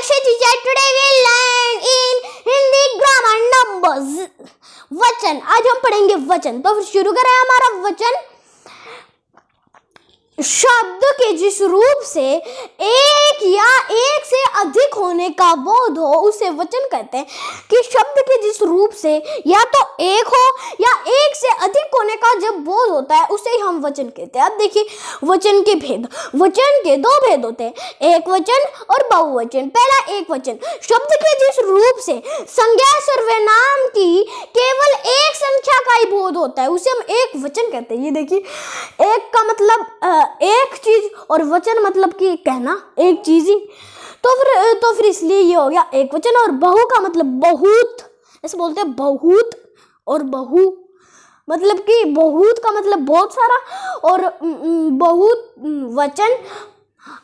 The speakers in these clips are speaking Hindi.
Akshay teacher. Today we learn in Hindi grammar numbers. वचन, आज हम पढ़ेंगे वचन। तो फिर शुरू करें हमारा वचन। शब्द के जिस रूप से एक या एक से अधिक होने का बोध हो उसे वचन कहते हैं। कि शब्द के जिस रूप से या तो एक हो या एक से अधिक होने का जब बोध होता है उसे ही हम वचन कहते हैं। अब देखिए वचन के भेद। वचन के दो भेद होते हैं, एक वचन और बहुवचन। पहला एक वचन, शब्द के जिस रूप से संज्ञा सर्वनाम की केवल एक संख्या का ही बोध होता है उसे हम एक वचन कहते हैं। ये देखिए, एक का मतलब एक चीज और वचन मतलब कि कहना एक चीज ही। तो फिर इसलिए ये हो गया एक वचन। और बहु का मतलब बहुत, ऐसे बोलते हैं बहुत और बहु, मतलब कि बहुत का मतलब बहुत सारा और बहुत वचन।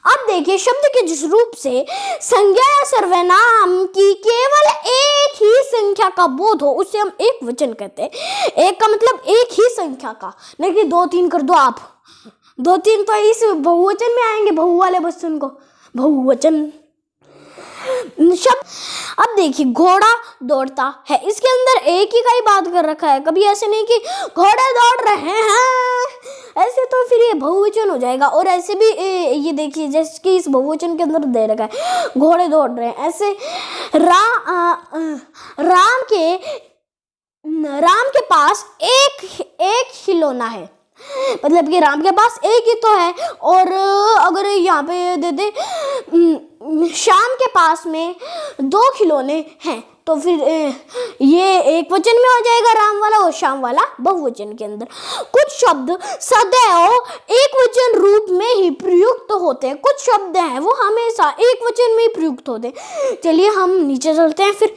अब देखिए, शब्द के जिस रूप से संज्ञा या सर्वनाम की केवल एक ही संख्या का बोध हो उसे हम एक वचन कहते हैं। एक का मतलब एक ही संख्या का, नहीं कि दो तीन कर दो आप। दो तीन तो इस बहुवचन में आएंगे, बहु वाले वचन को बहुवचन शब्द। अब देखिए, घोड़ा दौड़ता है, इसके अंदर एक ही का ही बात कर रखा है। कभी ऐसे नहीं कि घोड़े दौड़ रहे हैं, ऐसे तो फिर ये बहुवचन हो जाएगा। और ऐसे भी ये देखिए, जैसे कि इस बहुवचन के अंदर दे रखा है घोड़े दौड़ रहे हैं। ऐसे राम के पास एक खिलौना है, मतलब कि राम के पास एक ही तो है। और अगर यहाँ पे दे दे श्याम के पास में दो खिलौने हैं तो फिर ये एक वचन में हो जाएगा राम वाला और श्याम वाला बहुवचन के अंदर। कुछ शब्द सदैव एक वचन रूप में ही प्रयुक्त होते हैं, कुछ शब्द हैं वो हमेशा एक वचन में ही प्रयुक्त होते हैं। चलिए हम नीचे चलते हैं। फिर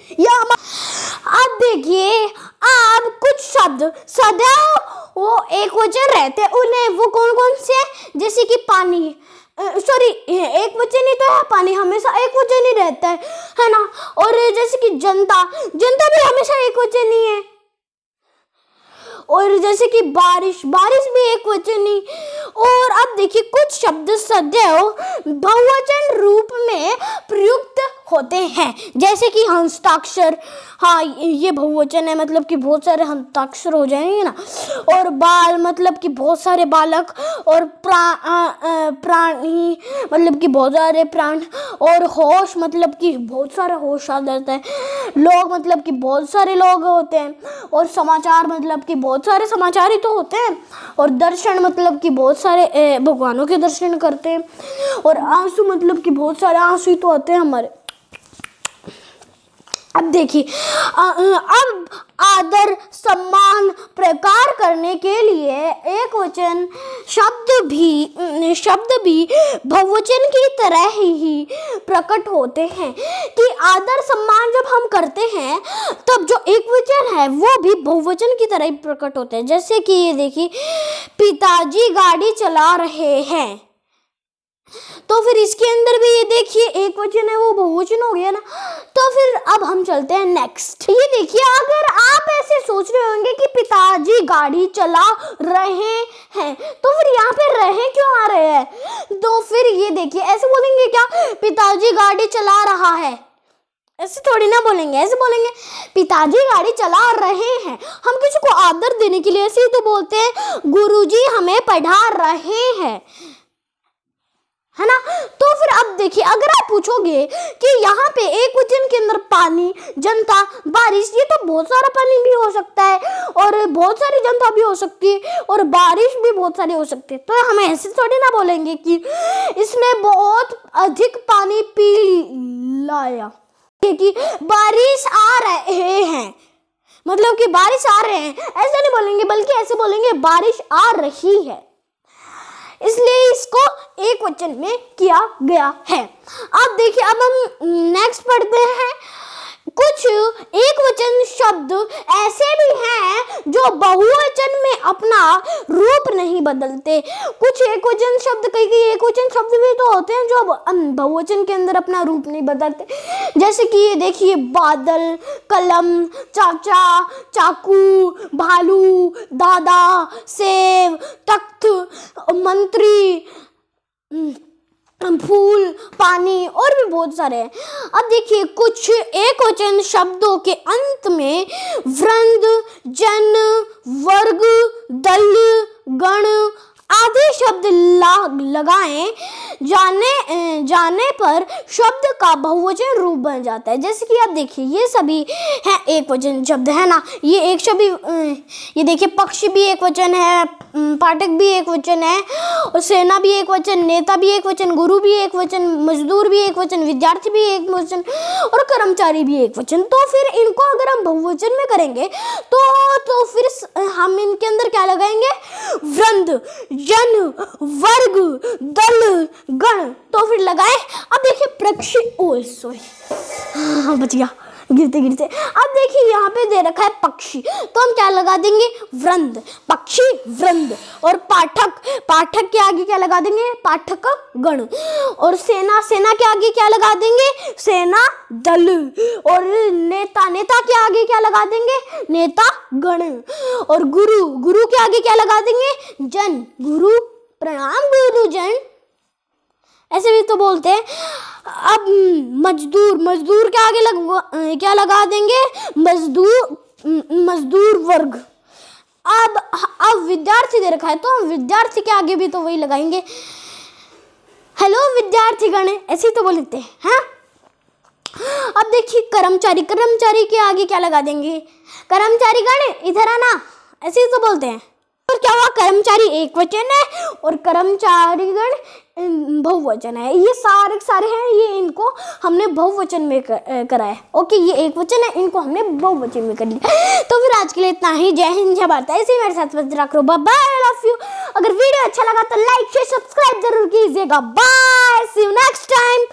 अब देखिए, अब कुछ शब्द सदैव वो एक वचन रहते हैं, उन्हें वो कौन कौन से, जैसे कि पानी, सॉरी एक वचन ही तो है, पानी हमेशा एक वचन ही रहता है ना। और जैसे कि जनता भी हमेशा एक वचन ही है। और जैसे कि बारिश भी एक वचन ही। और अब देखिए, कुछ शब्द सदैव बहुवचन रूप में प्रयुक्त होते हैं, जैसे कि हस्ताक्षर। हाँ, ये बहुवचन है, मतलब कि बहुत सारे हस्ताक्षर हो जाएंगे ना। और बाल मतलब कि बहुत सारे बालक। और प्राणी मतलब कि बहुत सारे प्राण। और होश मतलब कि बहुत सारा होश आ जाता है। लोग मतलब कि बहुत सारे लोग होते हैं। और समाचार मतलब कि बहुत सारे समाचार ही तो होते हैं। और दर्शन मतलब कि बहुत सारे भगवानों के दर्शन करते हैं। और आंसू मतलब कि बहुत सारे आंसू ही तो होते हैं हमारे। अब देखिए, अब आदर सम्मान प्रकार करने के लिए एक वचन शब्द भी बहुवचन की तरह ही प्रकट होते हैं। कि आदर सम्मान जब हम करते हैं तब जो एक वचन है वो भी बहुवचन की तरह ही प्रकट होते हैं। जैसे कि ये देखिए, पिताजी गाड़ी चला रहे हैं, तो फिर इसके अंदर भी ये देखिए एक वचन है, वो बहुवचन हो गया ना। तो फिर अब हम चलते हैं नेक्स्ट। ये देखिए, अगर आप ऐसे सोच रहे होंगे कि पिताजी गाड़ी चला रहे हैं, तो फिर यहाँ पे रहे क्यों आ रहे हैं? तो फिर ये देखिए, ऐसे बोलेंगे क्या, पिताजी गाड़ी चला रहा है, ऐसे थोड़ी ना बोलेंगे। ऐसे बोलेंगे पिताजी गाड़ी चला रहे हैं। हम किसी को आदर देने के लिए ऐसे ही तो बोलते हैं, गुरुजी हमें पढ़ा रहे हैं, है ना। तो फिर अब देखिए, अगर आप पूछोगे कि यहाँ पे एक वचन के अंदर पानी, जनता, बारिश, ये तो बहुत सारा पानी भी हो सकता है और बहुत सारी जनता भी हो सकती है और बारिश भी बहुत सारी हो सकती है। तो हम ऐसे थोड़ी ना बोलेंगे कि इसने बहुत अधिक पानी पी लाया, क्योंकि बारिश आ रहे हैं, मतलब कि बारिश आ रहे हैं, ऐसे नहीं बोलेंगे, बल्कि ऐसे बोलेंगे बारिश आ रही है। इसलिए इसको एक वचन में किया गया है। अब देखिए, अब हम नेक्स्ट पढ़ते हैं। कुछ एक वचन शब्द ऐसे भी हैं जो बहुवचन में अपना रूप नहीं बदलते। कुछ एक वचन शब्द, कई एक वचन शब्द भी तो होते हैं जो बहुवचन के अंदर अपना रूप नहीं बदलते। जैसे कि ये देखिए, बादल, कलम, चाचा, चाकू, भालू, दादा, सेब, तख्त, मंत्री, फूल, पानी और भी बहुत सारे हैं। अब देखिए कुछ एकवचन शब्दों के अंत में वृंद, जन, वर्ग, दल, गण आदि शब्द लगाए जाने पर शब्द का बहुवचन रूप बन जाता है। जैसे कि आप देखिए ये सभी हैं एक वचन शब्द है ना। ये एक शब्द, ये देखिए पक्षी भी एक वचन है, पाठक भी एक वचन है, और सेना भी एक वचन, नेता भी एक वचन, गुरु भी एक वचन, मजदूर भी एक वचन, विद्यार्थी भी एक वचन और कर्मचारी भी एक वचन। तो फिर इनको अगर हम बहुवचन में करेंगे तो फिर हम इनके अंदर क्या लगाएंगे? वृंद, जन, वर्ग, दल, गण। तो फिर लगाए। अब देखिए पक्षी, ओ सॉरी बच गया गिरते गिरते। अब देखिए यहाँ पे दे रखा है पक्षी, तो हम क्या लगा देंगे? वृंद, पक्षी वृंद। और पाठक, पाठक के आगे क्या लगा देंगे? पाठक गण। और सेना, सेना के आगे क्या लगा देंगे? सेना दल। और नेता, नेता के आगे क्या लगा देंगे? नेता गण। और गुरु, गुरु के आगे क्या लगा देंगे? जन, गुरु प्रणाम गुरुजन, ऐसे भी तो बोलते हैं। अब मजदूर, मजदूर के आगे क्या लगा देंगे? मजदूर, मजदूर वर्ग। अब विद्यार्थी दे रखा है तो हम विद्यार्थी के आगे भी तो वही लगाएंगे, हेलो विद्यार्थीगण, ऐसे ही तो बोलते हैं, हाँ? अब देखिए कर्मचारी, कर्मचारी के आगे क्या लगा देंगे? कर्मचारीगण इधर आना, ऐसे ही तो बोलते हैं। और क्या हुआ? कर्मचारी एक वचन है और कर्मचारीगण बहुवचन है। ये सारे हैं, ये इनको हमने बहुवचन में करा है। ओके, ये एक वचन है, इनको हमने बहुवचन में कर लिया। तो फिर आज के लिए इतना ही। जय हिंद, जय भारत। ऐसे ही मेरे साथ रख लो। Bye bye, I love you. अगर वीडियो अच्छा लगा तो लाइक शेयर सब्सक्राइब जरूर कीजिएगा। Bye, see you next time.